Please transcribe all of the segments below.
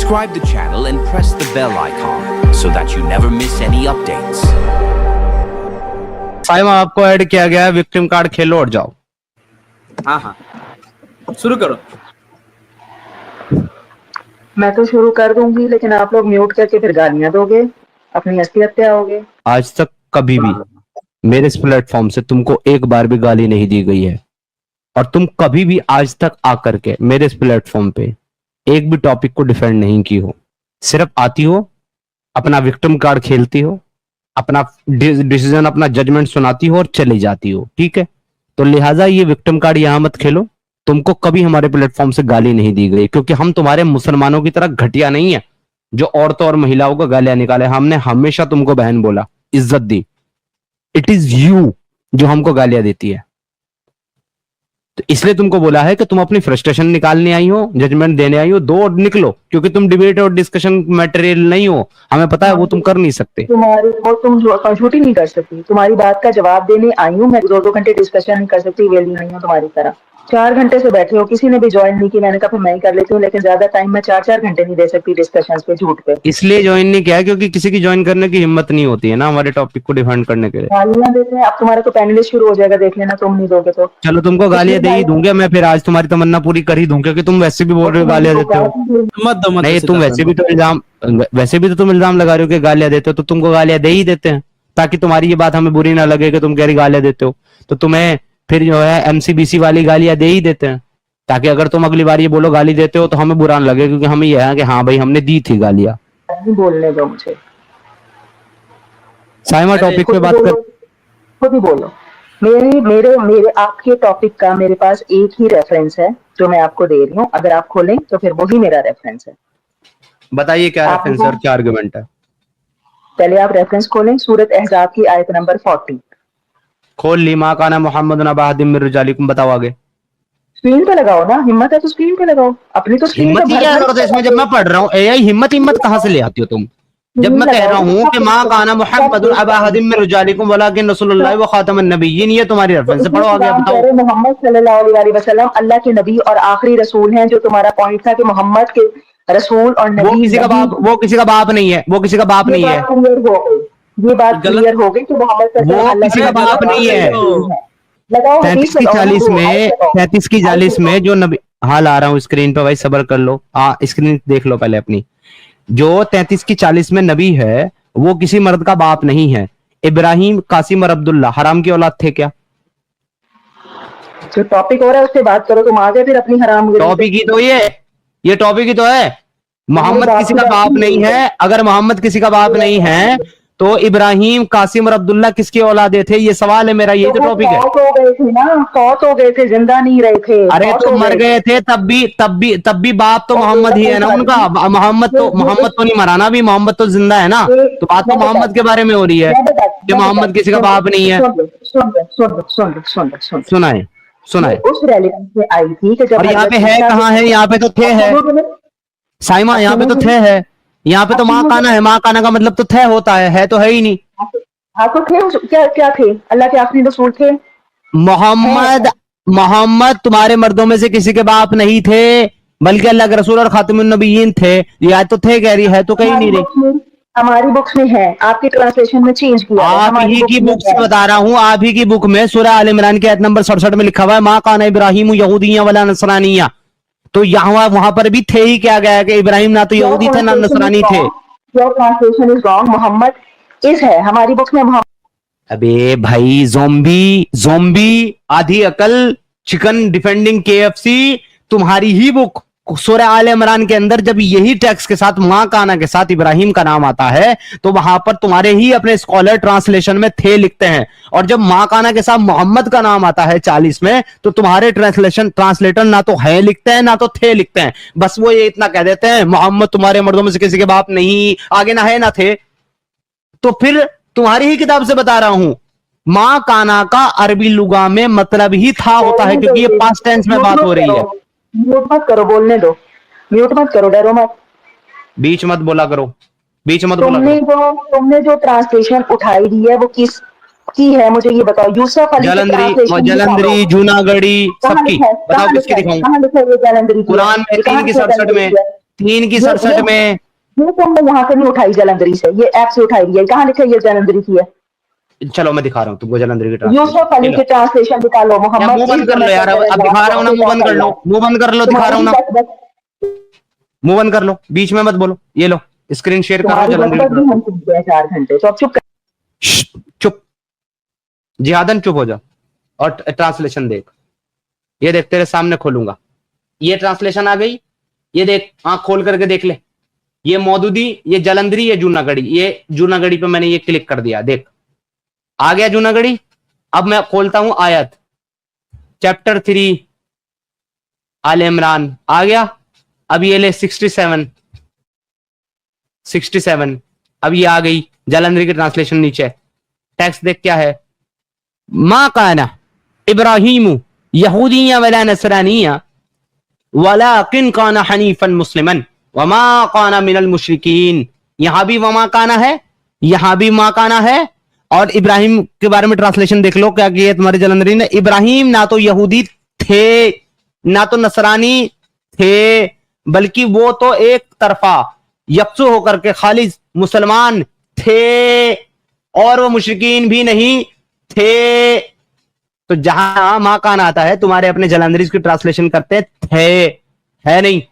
Subscribe the channel and press the bell icon so that you never miss any updates. Saima आपको add किया गया है, victim card खेलो और जाओ। हाँ शुरू करो। मैं तो शुरू कर दूंगी, लेकिन आप लोग म्यूट करके फिर गालियां दोगे, अपनी असलियत पे आओगे। आज तक कभी भी मेरे इस प्लेटफॉर्म से तुमको एक बार भी गाली नहीं दी गई है, और तुम कभी भी आज तक आकर के मेरे इस प्लेटफॉर्म पे एक भी टॉपिक को डिफेंड नहीं की हो। सिर्फ आती हो, अपना विक्टिम कार्ड खेलती हो, अपना डिसीजन, अपना जजमेंट सुनाती हो और चली जाती हो। ठीक है, तो लिहाजा ये विक्टिम कार्ड यहां मत खेलो। तुमको कभी हमारे प्लेटफॉर्म से गाली नहीं दी गई, क्योंकि हम तुम्हारे मुसलमानों की तरह घटिया नहीं है जो औरतों और महिलाओं को गालियां निकाले। हमने हमेशा तुमको बहन बोला, इज्जत दी। इट इज यू जो हमको गालियां देती है, तो इसलिए तुमको बोला है कि तुम अपनी फ्रस्ट्रेशन निकालने आई हो, जजमेंट देने आई हो, दो और निकलो, क्योंकि तुम डिबेट और डिस्कशन मटेरियल नहीं हो। हमें पता है वो तुम कर नहीं सकते। तुम्हारी वो तुम कंफ्यूटी नहीं कर सकती। तुम्हारी बात का जवाब देने आई हूँ मैं, 2-2 घंटे डिस्कशन नहीं कर सकती, वेली नहीं हूँ तुम्हारी तरह। 4 घंटे से बैठे हो, किसी ने भी ज्वाइन नहीं की। मैंने कहा फिर मैं ही कर लेती हूँ, लेकिन ज्यादा टाइम मैं 4-4 घंटे नहीं दे सकती डिस्कशंस पे, झूठ पे। इसलिए ज्वाइन नहीं किया क्योंकि किसी की ज्वाइन करने की हिम्मत नहीं होती है ना हमारे टॉपिक को डिफेंड करने के लिए। गालियां देते हैं। अब तुम्हारा तो पैनलिस्ट शुरू हो जाएगा, देख लेना। तुम नहीं दोगे तो चलो तुमको गालियां दे ही दूंगा मैं, फिर आज तुम्हारी तमन्ना पूरी कर ही दूं, क्योंकि तुम वैसे भी बोल रहे हो गालियां देते हो। मत दो, मत नहीं, तुम वैसे भी तो तुम इल्जाम लगा रहे हो कि गालियां देते हो, तो तुमको गालियां दे ही देते हैं ताकि तुम्हारी ये बात हमें बुरी ना लगे कि तुम कह रही गालियां देते हो। तो तुम्हें फिर जो है एमसीबीसी वाली गालियां दे ही देते हैं, ताकि अगर तुम अगली बार ये बोलो गाली देते हो तो हमें बुरा ना लगे, क्योंकि हमें यह है कि हाँ भाई हमने दी थी गालियां। बोलने दो मुझे। साइमा टॉपिक पे बात कर, खुद ही बोलो। मेरे मेरे मेरे आपके टॉपिक का मेरे पास एक ही रेफरेंस है जो मैं आपको दे रही हूँ। अगर आप खोलें तो फिर वही मेरा रेफरेंस है। बताइए क्या रेफरेंस और क्या आर्गुमेंट है। पहले आप रेफरेंस खोलें, सूरत अहज़ाब की आयत नंबर 40 खोल ली। मा काना मोहम्मद नबाहदिम मिर रिजालिकुम, बताओ आगे। स्क्रीन पे लगाओ ना, हिम्मत है तो स्क्रीन पे लगाओ। अपनी तो स्क्रीन हिम्मत पे ही क्या जरूरत है इसमें, जब मैं पढ़ रहा हूँ। एआई हिम्मत कहाँ से ले आती हो तुम? जब मैं कह रहा हूँ कि माँ काना मुहम्मदुन अबा अहदिम मिन रिजालिकुम वलाकिन रसूलुल्लाह व खातमुन नबिय्यीन, ये तुम्हारी रेफरेंस है। पढ़ो आगे, बताओ। मोहम्मद सल्लल्लाहु अलैहि वसल्लम अल्लाह के नबी और आखिरी रसूल हैं। जो तुम्हारा पॉइंट था कि मोहम्मद के रसूल और नबी, वो किसी का बाप नहीं है, वो किसी का बाप नहीं है। ये बात क्लियर हो गई कि मोहम्मद वो किसी का बाप नहीं है। 33 की 40 में जो नबी, हाल आ रहा हूँ स्क्रीन पे भाई, सब्र कर लो। स्क्रीन देख लो पहले अपनी। जो 33 की 40 में नबी है वो किसी मर्द का बाप नहीं है। इब्राहिम, कासिम और अब्दुल्ला हराम की औलाद थे क्या? जो टॉपिक हो रहा है उससे बात करो। तुम आगे फिर अपनी हराम टॉपिक ही तो ये टॉपिक ही तो है। मोहम्मद किसी का बाप नहीं है। अगर मोहम्मद किसी का बाप नहीं है तो इब्राहिम, कासिम और अब्दुल्ला किसके औलादे थे? ये सवाल है मेरा, ये तो टॉपिक है। फौत हो गए थे ना, फौत हो गए थे, जिंदा नहीं रहे थे। अरे तो मर गए थे तब भी बाप तो मोहम्मद ही है ना उनका। मोहम्मद तो नहीं मरा ना, भी मोहम्मद तो जिंदा है ना। तो बात तो मोहम्मद के बारे में हो रही है कि मोहम्मद किसी का बाप नहीं है। सुनाए उस रेलिवेंस में आई थी कि जब, और यहाँ पे है कहाँ है? यहाँ पे तो थे है साइमा, यहाँ पे तो थे है। यहाँ पे तो माँ काना है। माँ काना का मतलब तो थे होता है तो है ही नहीं। हाँ तो थे, क्या थे? अल्लाह के आखिरी रसूल थे। मोहम्मद तुम्हारे मर्दों में से किसी के बाप नहीं थे, बल्कि अल्लाह के रसूल और खातिमुन नबिय्यीन थे। ये तो थे कह रही है, तो कहीं नहीं रही। हमारी बुक्स में है, आपकी ट्रांसलेशन में चेंज किया है। आप ही की बुक से बता रहा हूँ। आप ही की बुक में सूरह आल इमरान के आयत नंबर 67 में लिखा हुआ है माँ काना इब्राहिम यहूदिया वला नसरानिया। तो यहाँ वहां पर भी थे ही क्या गया कि इब्राहिम ना तो यहूदी थे ना नसरानी थे। Your translation is wrong. Mohammad is है हमारी बुक्स में। अबे भाई, ज़ोंबी आधी अकल, चिकन डिफेंडिंग केएफसी, तुम्हारी ही बुक सूरह आल इमरान के अंदर जब यही टेक्स्ट के साथ माँ काना के साथ इब्राहिम का नाम आता है तो वहां पर तुम्हारे ही अपने स्कॉलर ट्रांसलेशन में थे लिखते हैं, और जब माँ काना के साथ मोहम्मद का नाम आता है 40 में तो तुम्हारे ट्रांसलेटर ना तो है लिखते हैं ना तो थे लिखते हैं। बस वो ये इतना कह देते हैं मोहम्मद तुम्हारे मर्दों में से किसी के बाप नहीं, आगे ना है ना थे। तो फिर तुम्हारी ही किताब से बता रहा हूं, माँ काना का अरबी लुगा में मतलब ही था होता है, क्योंकि ये पास्ट टेंस में बात हो रही है। म्यूट मत करो, बोलने दो। म्यूट मत करो, डरो मत। बीच मत बोला करो, बीच मत बोला करो। तुमने जो ट्रांसलेशन उठाई दी है वो किस की है मुझे ये बताओ। यूसुफ अली जलंधरी, जूनागढ़ी, सबकी बताओ किसकी दिखाऊं? कहां लिखा है जलंधरी? कुरान में 3 की 67 में। 3 की 67 में। ये तो हमने यहाँ से नहीं उठाई जलंधरी से, ये ऐप से उठाई है। कहाँ लिखा है ये जलंधरी की है? चलो मैं दिखा रहा हूँ तुमको जलंधरी की यूसुफ अली की ट्रांसलेशन निकालो। यार मोहम्मद मुंह बंद कर लो यार, अब दिखा रहा हूँ ना, मुंह बंद कर लो, मुंह बंद कर लो, दिखा रहा हूँ ना, मुंह बंद कर लो, बीच में मत बोलो। ये लो स्क्रीन शेयर कर रहा हूँ जलंधरी की। हम सुनते हैं 4 घंटे, तो अब चुप चुप जिहादन चुप हो जा और ट्रांसलेशन देख। ये देख तेरे सामने खोलूंगा, ये ट्रांसलेशन आ गई, ये देख आंख खोल करके देख ले। ये मौदूदी, ये जलंधरी, ये जूनागढ़ी। ये जूनागढ़ी पे मैंने ये क्लिक कर दिया, देख आ गया जूनागढ़ी। अब मैं खोलता हूं आयत, चैप्टर 3 आल इमरान आ गया। अब ये ले 67 अब ये आ गई जलंधरी की ट्रांसलेशन। नीचे टेक्स्ट देख क्या है, मा काना इब्राहीम यहूदिया वला नसरानिया वलाकिन काना हनीफन मुस्लिमन वमा काना मिनल मुशरिकीन। यहां भी वमा काना है, यहां भी मा काना है। और इब्राहिम के बारे में ट्रांसलेशन देख लो क्या किया तुम्हारे जलंधरी ने। इब्राहिम ना तो यहूदी थे ना तो नसरानी थे, बल्कि वो तो एक तरफा यकसू होकर के खालिद मुसलमान थे और वो मुशरिकीन भी नहीं थे। तो जहां मां कान आता है तुम्हारे अपने जलंधरी की ट्रांसलेशन करते थे, है नहीं।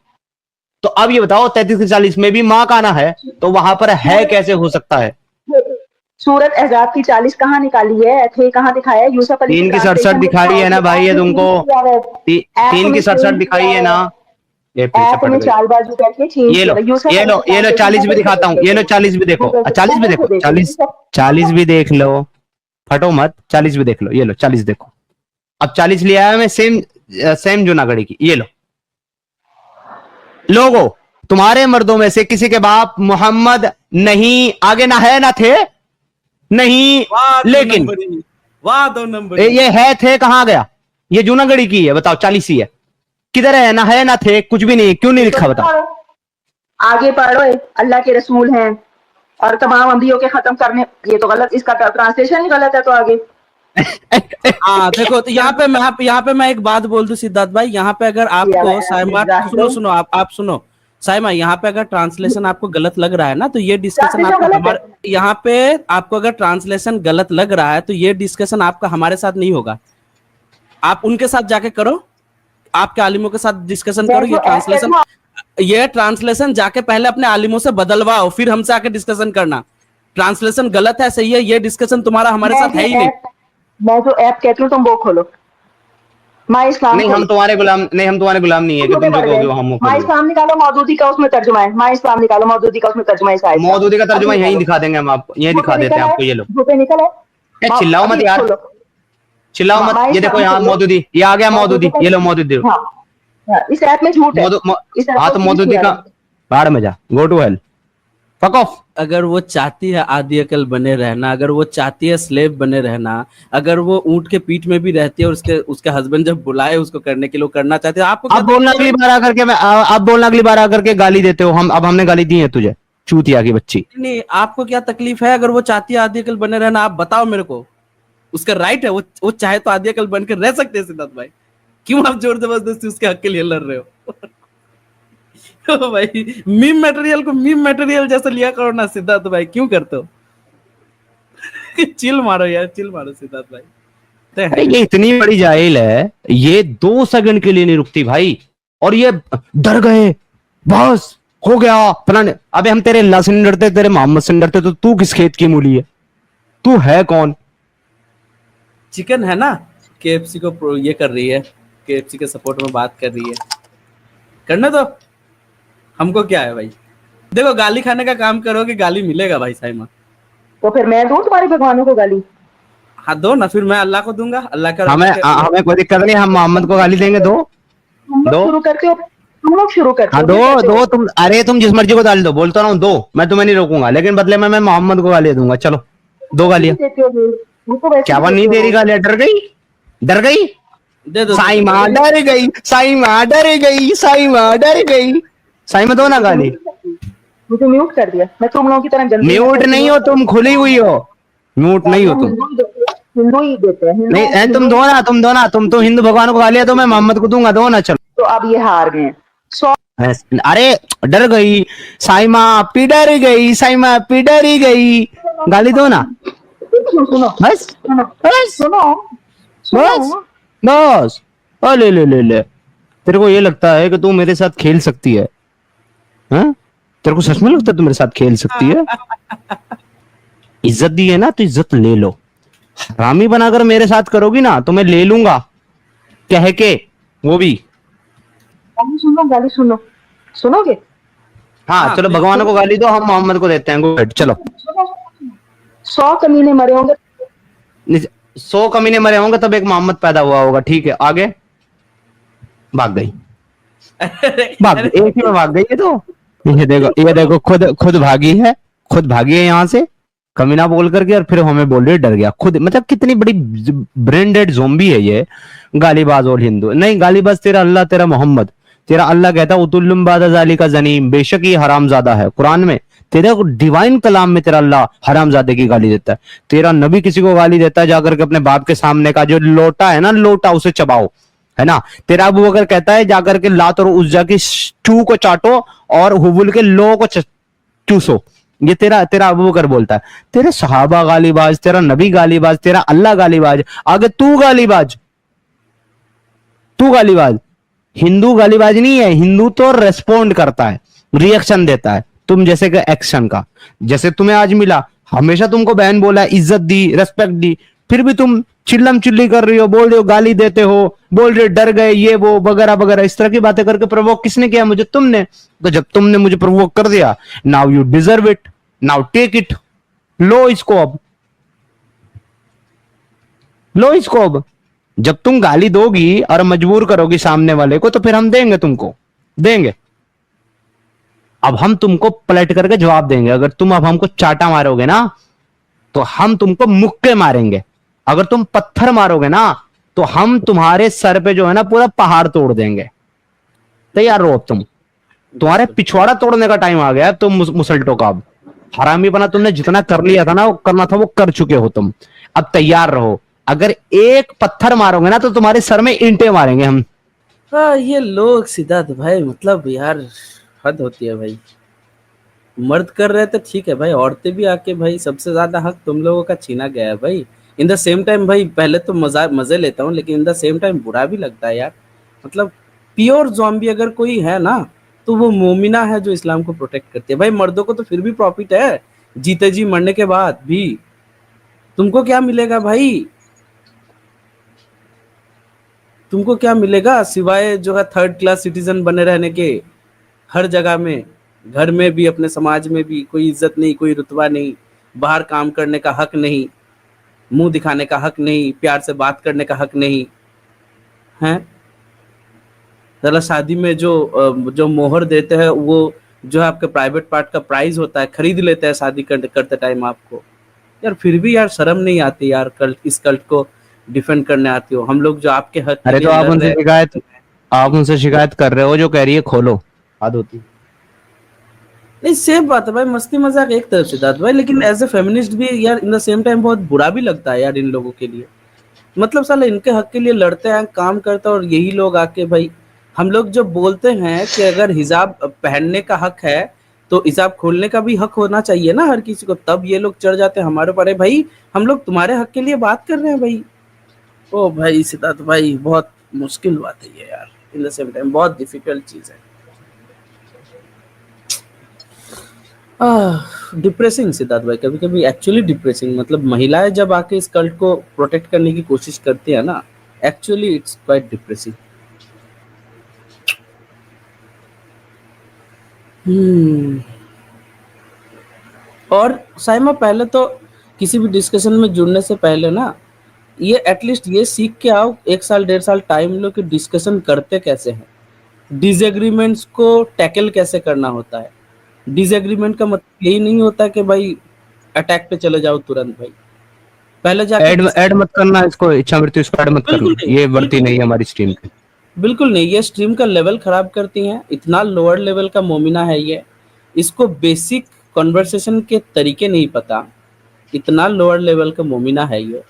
तो अब ये बताओ 33 से 40 में भी मां काना है, तो वहां पर है कैसे हो सकता है? सूरत अहज़ाब की 40 कहाँ निकाली है? थे कहाँ दिखाया है? यूसुफ अली 3 की 67 दिखाई है ना भाई, ये तुमको 3 की 67 दिखाई है ना। ये फिर से पढ़ गई। 4 बाजू करके चेंज ये लो ये लो ये लो 40 भी दिखाता हूँ, ये लो 40 भी देखो, 40 भी देखो, 40 भी देख लो, फटो मत, 40 भी देख लो। ये लो 40 देखो, अब 40 लिया है मैं, सेम जूनागढ़ी की। ये लो, लोगो तुम्हारे मर्दों में से किसी के बाप मोहम्मद नहीं, आगे ना है ना थे नहीं, लेकिन वाह 2 नंबर ये है थे कहां गया? ये जूनागढ़ी की है, बताओ 40 ही है, किधर है? ना है ना थे, कुछ भी नहीं, क्यों नहीं लिखा बताओ? आगे पढ़ो, अल्लाह के रसूल हैं और तमाम अंबियों के खत्म करने, ये तो गलत, इसका ट्रांसलेशन ही गलत है। तो आगे हाँ देखो, तो यहाँ पे मैं एक बात बोल दूं सिद्धार्थ भाई, यहाँ पे अगर आपको साइमा सुनो आप सुनो साइमा, यहाँ पे अगर ट्रांसलेशन आपको गलत लग रहा है ना, तो ये डिस्कशन आपका हमारे यहाँ पे, आपको अगर ट्रांसलेशन गलत लग रहा है तो ये डिस्कशन आपका हमारे साथ नहीं होगा। आप उनके साथ जाके करो, आपके आलिमों के साथ डिस्कशन करो। ये ट्रांसलेशन जाके पहले अपने आलिमों से बदलवाओ, फिर हमसे आके डिस्कशन करना। ट्रांसलेशन गलत है, सही है, ये डिस्कशन तुम्हारा हमारे साथ है ही नहीं। मैं जो ऐप कहती हूँ तुम वो खोलो, माई इस्लाम। नहीं हम तुम्हारे गुलाम नहीं, हम तुम्हारे गुलाम नहीं है कि तुम जो कहोगे हम वो माई इस्लाम निकालो, मौदूदी का उसमें तर्जुमा है। माई इस्लाम निकालो, मौदूदी का उसमें तर्जुमा है। मौदूदी का तर्जुमा यहीं दिखा देंगे हम आपको, यहीं दिखा देते हैं आपको। ये लो, चिल्लाओ मत यार, चिल्लाओ मत। ये देखो यहाँ मौदूदी, ये आ गया मौदूदी, ये लो मौदूदी। इस ऐप में झूठ है। हाँ तो मौदूदी का बाहर में जा, go to hell, fuck off. अगर वो चाहती है आदि अकल बने रहना, अगर वो चाहती है स्लेव बने रहना, अगर वो ऊंट के पीठ में भी रहती है और उसके हस्बैंड जब बुलाए उसको करने के लिए करना चाहते हैं, आपको अब बोलना अगली बार आकर के, मैं अब बोलना अगली बार आकर के गाली देते हो हम। अब हमने गाली दी है तुझे, चूतिया की बच्ची। नहीं, आपको क्या तकलीफ है? अगर वो चाहती है आदि अकल बने रहना, आप बताओ मेरे को, उसका राइट है, वो चाहे तो आदि अकल बनकर रह सकते हैं सिद्धार्थ भाई। क्यों आप जोर जबरदस्ती उसके हक के लिए लड़ रहे हो? भाई मीम मटेरियल को मीम मटेरियल जैसा लिया करो ना सिद्धार्थ भाई, क्यों करते हो? चिल मारो यार, चिल मारो सिद्धार्थ भाई। अरे ये इतनी बड़ी जाहिल है, ये 2 सेकंड के लिए नहीं रुकती भाई, और ये डर गए, बस हो गया फलाने। अबे हम तेरे अल्लाह से नहीं डरते, तेरे मोहम्मद से नहीं डरते, तो तू किस खेत की मूली है? तू है कौन? चिकन है ना, KFC को ये कर रही है, KFC के सपोर्ट में बात कर रही है, करने दो, हमको क्या है भाई। देखो गाली खाने का काम करोगे गाली मिलेगा भाई साइमा। तो फिर मैं दूं तुम्हारे भगवानों को गाली? हाँ दो ना, फिर मैं अल्लाह को दूंगा, अल्लाह का। हमें कोई दिक्कत नहीं, हम मोहम्मद को गाली देंगे। दो शुरू करते हो तुम लोग, शुरू करते हो। हाँ दो तुम, अरे तुम जिस मर्जी को डाल दो, बोलता रहा हूँ दो, मैं तुम्हें नहीं रोकूंगा, लेकिन बदले में मैं मोहम्मद को गाली दूंगा। चलो 2 गालियां। क्या वो नहीं दे रही गालियां? डर गई, डर गई, दे दो। साइमा डर गई, साइमा डर गई, साइमा डर गई। साइमा दो ना गाली। मुझे म्यूट कर दिया, मैं तुम लोगों की तरह जल्दी। म्यूट नहीं हो तुम, खुली हुई हो, म्यूट नहीं हो तुम। हिंदू ही देते हैं। नहीं तुम दो ना, तुम तो हिंदू भगवान को गालियां दो, मैं मोहम्मद को दूंगा, दो ना। चलो तो अब ये हार गए। अरे डर गई साइमा, पिडर गई साइमा, पिडर ही गई। गाली दो ना, सुनो सुनो बस सुनो बस सुनो बस सुनो। बस। ले ले ले ले, तेरे को ये लगता है कि तू मेरे साथ खेल सकती है? हाँ, तेरे को सच में लगता है तू मेरे साथ खेल सकती है? इज्जत दी है ना तो इज्जत ले लो। हरामी बनाकर मेरे साथ करोगी ना तो मैं ले लूंगा कह के, वो भी। गाली सुनो, गाली सुनो, सुनोगे? हाँ चलो, भगवान को गाली दो, हम मोहम्मद को देते हैं। गो ahead, चलो। 100 कमीने मरे होंगे। 100 कमीने मरे होंगे तब एक मोहम्मद पैदा हुआ होगा। ठीक है, आगे। भाग गई, भाग गई, एक ही में भाग गई ये तो। ये देखो, खुद खुद भागी है, खुद भागी है यहाँ से कमीना बोल करके, और फिर हमें बोल रही है डर गया खुद। मतलब कितनी बड़ी ब्रेन डेड ज़ोंबी है ये। गालीबाज और हिंदू नहीं, गालीबाज तेरा अल्लाह, तेरा मोहम्मद। तेरा अल्लाह कहता है उतुल्लुम बाद ज़ालिका ज़नीम, बेशक ये हरामजादा है। कुरान में तेरा डिवाइन कलाम में तेरा अल्लाह हरामजादे की गाली देता है। तेरा नबी किसी को गाली देता है जाकर के अपने बाप के सामने का जो लोटा है ना, लोटा, उसे चबाओ, है ना। तेरा अबू बकर कहता है जाकर के लात और उज्जा की चू को चाटो और हुबुल के लो को चूसो। ये तेरा तेरा अबू बकर बोलता है। तेरे सहाबा गालीबाज, तेरा नबी गालीबाज, तेरा अल्लाह गालीबाज, आगे तू गालीबाज, तू गालीबाज। हिंदू गालीबाज नहीं है, हिंदू तो रेस्पोंड करता है, रिएक्शन देता है, तुम जैसे कि एक्शन का। जैसे तुम्हें आज मिला, हमेशा तुमको बहन बोला, इज्जत दी, रेस्पेक्ट दी, फिर भी तुम चिल्लम चिल्ली कर रही हो, बोल रहे हो, गाली देते हो, बोल रहे हो डर गए, ये वो वगैरह वगैरह, इस तरह की बातें करके प्रोवोक किसने किया? मुझे, तुमने। तो जब तुमने मुझे प्रोवोक कर दिया, now you deserve it, now take it, लो इसको अब, लो इसको अब। जब तुम गाली दोगी और मजबूर करोगी सामने वाले को, तो फिर हम देंगे, तुमको देंगे। अब हम तुमको पलट करके जवाब देंगे। अगर तुम अब हमको चाटा मारोगे ना तो हम तुमको मुक्के मारेंगे। अगर तुम पत्थर मारोगे ना तो हम तुम्हारे सर पे जो है ना पूरा पहाड़ तोड़ देंगे। तैयार रहो, अब तुम्हारे पिछवाड़ा तोड़ने का टाइम आ गया। तुम मुसल्टो का अब हरामी बना, तुमने जितना कर लिया था ना, वो करना था वो कर चुके हो तुम। अब तैयार रहो, अगर एक पत्थर मारोगे ना तो तुम्हारे सर में ईंटें मारेंगे हम। हाँ, ये लोग सिद्धार्थ भाई, मतलब यार हद होती है भाई। मर्द कर रहे थे ठीक है भाई, औरतें भी आके भाई, सबसे ज्यादा हक तुम लोगों का छीना गया है भाई। इन द सेम टाइम भाई, पहले तो मजे लेता हूँ, लेकिन इन द सेम टाइम बुरा भी लगता है यार। मतलब प्योर ज़ॉम्बी अगर कोई है ना तो वो मोमिना है जो इस्लाम को प्रोटेक्ट करती है भाई। मर्दों को तो फिर भी प्रॉफिट है, जीते जी मरने के बाद भी। तुमको क्या मिलेगा भाई? तुमको क्या मिलेगा सिवाय जो है थर्ड क्लास सिटीजन बने रहने के? हर जगह में, घर में भी, अपने समाज में भी कोई इज्जत नहीं, कोई रुतबा नहीं, बाहर काम करने का हक नहीं, मुंह दिखाने का हक नहीं, प्यार से बात करने का हक नहीं है। जरा शादी में जो मोहर देते हैं वो जो है आपके प्राइवेट पार्ट का प्राइस होता है, खरीद लेते हैं शादी करते टाइम आपको। यार फिर भी यार शर्म नहीं आती यार, कल्ट, इस कल्ट को डिफेंड करने आती हो। हम लोग जो आपके हक के अरे लिए तो लड़ रहे हैं। आप उनसे शिकायत कर रहे हो, जो कह रही है खोलो, हद होती। नहीं, सेम बात है भाई, मस्ती मजाक एक तरफ सिद्धार्थ भाई, लेकिन एज ए फेमिनिस्ट भी यार इन द सेम टाइम बहुत बुरा भी लगता है यार इन लोगों के लिए। मतलब साले इनके हक के लिए लड़ते हैं, काम करते हैं, और यही लोग आके भाई, हम लोग जो बोलते हैं कि अगर हिजाब पहनने का हक है तो हिजाब खोलने का भी हक होना चाहिए ना हर किसी को, तब ये लोग चढ़ जाते हैं हमारे ऊपर। भाई हम लोग तुम्हारे हक के लिए बात कर रहे हैं भाई। ओ भाई सिद्धार्थ भाई, बहुत मुश्किल बात है ये यार, इन द सेम टाइम बहुत डिफिकल्ट चीज है। डिप्रेसिंग सिद्धार्थ भाई, कभी कभी एक्चुअली डिप्रेसिंग। मतलब महिलाएं जब आके इस कल्ट को प्रोटेक्ट करने की कोशिश करती है ना, एक्चुअली इट्स क्वाइट डिप्रेसिंग। और साइमा, पहले तो किसी भी डिस्कशन में जुड़ने से पहले ना ये एटलीस्ट ये सीख के आओ, 1 साल 1.5 साल टाइम लो कि डिस्कशन करते कैसे हैं, डिसएग्रीमेंट्स को टैकल कैसे करना होता है। डिसएग्रीमेंट का मतलब यही नहीं होता कि भाई अटैक पे चले जाओ तुरंत भाई, पहले जाके ऐड मत करना इसको, इच्छा मृत्यु इसको ऐड मत बिल्कुल करना, नहीं, ये बढ़ती नहीं है हमारी स्ट्रीम पे। बिल्कुल नहीं, ये स्ट्रीम का लेवल खराब करती हैं। इतना लोअर लेवल का मोमिना है ये, इसको बेसिक कॉन्वर्सेशन के तरीके नहीं पता, इतना लोअर लेवल का मोमिना है ये।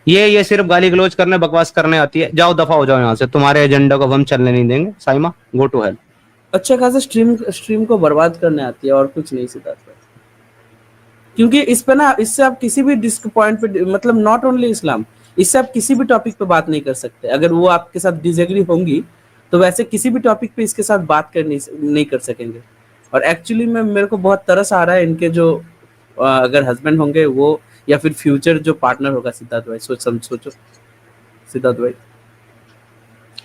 ये सिर्फ गाली गलौज करने बकवास करने आती है। जाओ दफा हो जाओ यहाँ से, तुम्हारे एजेंडा को हम चलने नहीं देंगे। Saima go to hell. अच्छा खासा स्ट्रीम को बर्बाद करने आती है और कुछ नहीं सिद्धार्थ भाई। क्योंकि इस पे ना, इससे आप किसी भी डिस्क पॉइंट पे, मतलब नॉट ओनली इस्लाम, इससे आप किसी भी टॉपिक पे बात नहीं कर सकते। अगर वो आपके साथ डिसएग्री होंगी तो वैसे किसी भी टॉपिक पे इसके साथ बात कर नहीं कर सकेंगे। और एक्चुअली में मेरे को बहुत तरस आ रहा है इनके जो अगर हस्बैंड होंगे वो, या फिर फ्यूचर जो पार्टनर होगा सिद्धार्थ भाई, सोचो सिद्धार्थ भाई।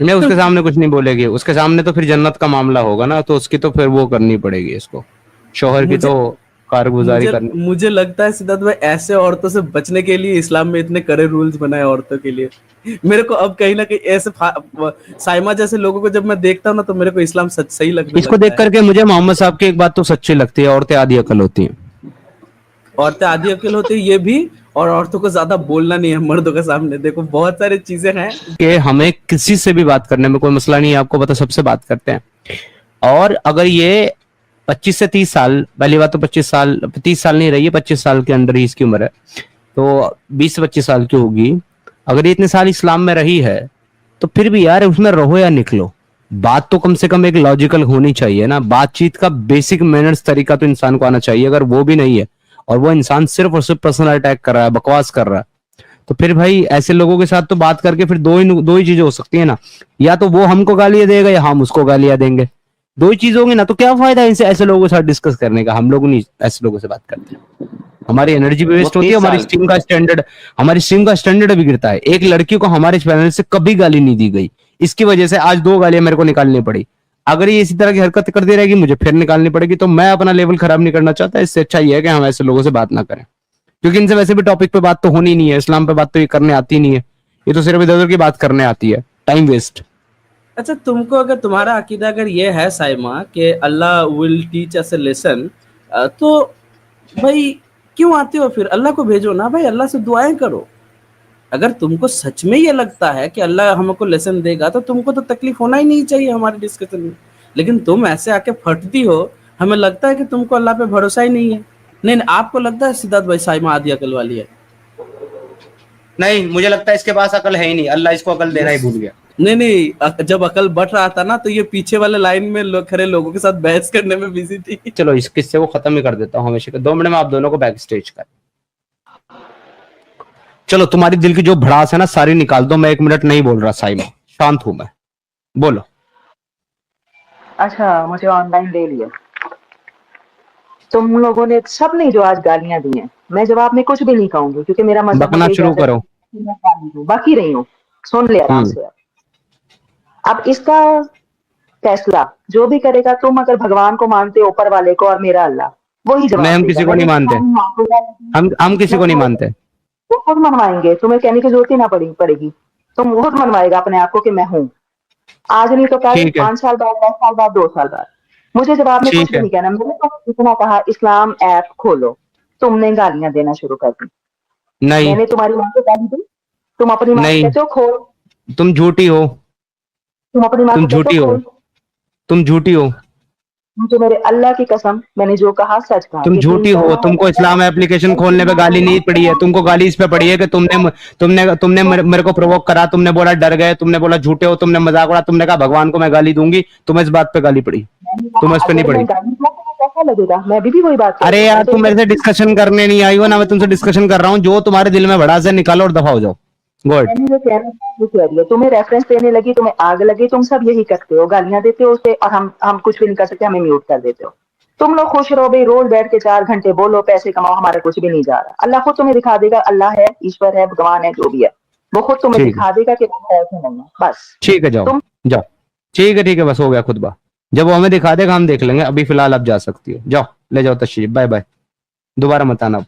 नहीं, उसके सामने कुछ नहीं बोलेगी, उसके सामने तो फिर जन्नत का मामला होगा ना, तो उसकी तो फिर वो करनी पड़ेगी इसको, शौहर की तो कारगुजारी करनी। मुझे लगता है सिद्धार्थ भाई ऐसे औरतों से बचने के लिए इस्लाम में इतने कड़े रूल्स बनाए औरतों के लिए। मेरे को अब कहीं ना कहीं ऐसे साइमा जैसे लोगों को जब मैं देखता हूँ ना, तो मेरे को इस्लाम सही लगता है। इसको देख करके मुझे मोहम्मद साहब की एक बात तो सच्ची लगती है, औरतें आधी अकल होती हैं। औरतें आधी अकल होती है ये भी, और औरतों को ज्यादा बोलना नहीं है मर्दों के सामने। देखो बहुत सारी चीजें हैं कि हमें किसी से भी बात करने में कोई मसला नहीं है, आपको पता, सबसे बात करते हैं। और अगर ये 25 से 30 साल, पहली बात तो 25 साल 30 साल नहीं रही है, 25 साल के अंदर ही इसकी उम्र है, तो 20 से 25 साल की होगी। अगर ये इतने साल इस्लाम में रही है तो फिर भी यार उसमें रहो या निकलो, बात तो कम से कम एक लॉजिकल होनी चाहिए ना। बातचीत का बेसिक मैनर्स तरीका तो इंसान को आना चाहिए। अगर वो भी नहीं है और वो इंसान सिर्फ और सिर्फ पर्सनल अटैक कर रहा है, बकवास कर रहा है, तो फिर भाई ऐसे लोगों के साथ तो बात करके फिर दो ही चीजें हो सकती है ना, या तो वो हमको गालियां देगा या हम उसको गालियां देंगे। दो ही चीज होंगी ना, तो क्या फायदा इनसे ऐसे लोगों के साथ डिस्कस करने का। हम लोग नहीं ऐसे लोगों से बात करते, हमारी एनर्जी भी वेस्ट होती है, हमारी स्ट्रीम का स्टैंडर्ड भी गिरता है। एक लड़की को हमारे चैनल से कभी गाली नहीं दी गई, इसकी वजह से आज 2 गालियां मेरे को निकालनी पड़ी। अगर ये इसी तरह की हरकत करती रहेगी मुझे फिर निकालनी पड़ेगी। तो मैं अपना लेवल खराब नहीं करना चाहता, इससे अच्छा ये है कि हम ऐसे लोगों से बात ना करें, क्योंकि इनसे वैसे भी टॉपिक पे बात तो होनी नहीं है। इस्लाम पे बात तो ये करने आती नहीं है, ये तो सिर्फ इधर उधर की बात करने आती है, टाइम वेस्ट। अच्छा तुमको, अगर तुम्हारा अकीदा अगर ये है साइमा कि Allah will teach us a lesson, तो भाई क्यों आते हो फिर? अल्लाह को भेजो ना भाई, अल्लाह से दुआएं करो। अगर तुमको सच में ये लगता है कि अल्लाह हमको लेसन देगा तो तुमको तो तकलीफ होना ही नहीं चाहिए हमारे डिस्कशन में। लेकिन तुम ऐसे आके फटती हो, हमें लगता है कि तुमको अल्लाह पे भरोसा ही नहीं है। नहीं, आपको लगता है सिद्धार्थ भाई साइमा आधी अकल वाली है? नहीं, मुझे लगता है इसके पास अकल है ही नहीं, अल्लाह इसको अकल देना ही भूल गया। नहीं, जब अकल बढ़ रहा था ना तो ये पीछे वाले लाइन में खड़े लोगों के साथ बहस करने में बिजी थी। चलो इस किस्से को खत्म ही कर देता हूँ हमेशा। 2 मिनट में आप दोनों को बैक स्टेज कर। चलो तुम्हारी दिल की जो भड़ास है ना सारी निकाल दो। मैं 1 मिनट नहीं बोल रहा साइमा, शांत हूं मैं, बोलो। अच्छा, मुझे ऑनलाइन ले लिया तुम लोगों ने, सब ने जो आज गालियां दी हैं, मैं जवाब में कुछ भी नहीं कहूंगी क्योंकि मेरा मजहब बकना शुरू करो। बाकी रही हूँ, सुन ले आराम से। अब इसका फैसला जो भी करेगा, तुम अगर भगवान को मानते हो, ऊपर वाले को, और मेरा अल्लाह, वही जवाब। हम किसी को नहीं मानते, हम किसी को नहीं मानते। वो खुद मनवाएंगे, तुम्हें कहने की जरूरत ही ना पड़ेगी। तुम खुद मनवाएगा अपने आप को कि मैं हूँ। आज नहीं तो कल, 5 साल बाद, 10 साल बाद, 2 साल बाद। मुझे जवाब में कुछ भी नहीं कहना। मैंने तो इतना कहा इस्लाम ऐप खोलो, तुमने गालियां देना शुरू कर दी। नहीं, मैंने तुम्हारी मां को गाली दी? तुम अपनी मां को कहते हो खोल? तुम झूठी हो, तुम अपनी मां को झूठी हो, तुम झूठी हो। मुझे मेरे अल्लाह की कसम, मैंने जो कहा सच कहा। तुम झूठी हो। तुमको इस्लाम एप्लीकेशन खोलने पे गाली नहीं पड़ी है, तुमको गाली इस पे पड़ी है कि तुमने मेरे को प्रोवोक करा, तुमने बोला डर गए, तुमने बोला झूठे हो, तुमने मजाक उड़ा, तुमने कहा भगवान को मैं गाली दूंगी, तुम्हें इस बात पे गाली पड़ी, तुम्हें इस पे नहीं पड़ी। कैसा लगेगा? मैं भी वही बात। अरे यार तुम मेरे से डिस्कशन करने नहीं आई हो ना, मैं तुमसे डिस्कशन कर रहा हूँ। जो तुम्हारे दिल में भड़ास है निकालो और दफा हो जाओ। तुम्हें रेफरेंस देने लगी, तुम्हें आग लगी, तुम सब यही करते हो, गालियां देते हो उससे, और हम कुछ भी नहीं कर सकते, हमें म्यूट कर देते हो। तुम लोग खुश रहो भाई, रोज बैठ के 4 घंटे बोलो, पैसे कमाओ, हमारा कुछ भी नहीं जा रहा। अल्लाह खुद तुम्हें दिखा देगा, अल्लाह है, ईश्वर है, भगवान है, जो भी है वो खुद तुम्हें दिखा देगा कि ऐसे नहीं है। बस ठीक है, जाओ जाओ, ठीक है बस हो गया खुतबा। जब वो हमें दिखा देगा हम देख लेंगे, अभी फिलहाल आप जा सकती हो, जाओ ले जाओ तशरीफ, बाय बाय, दोबारा मत आना।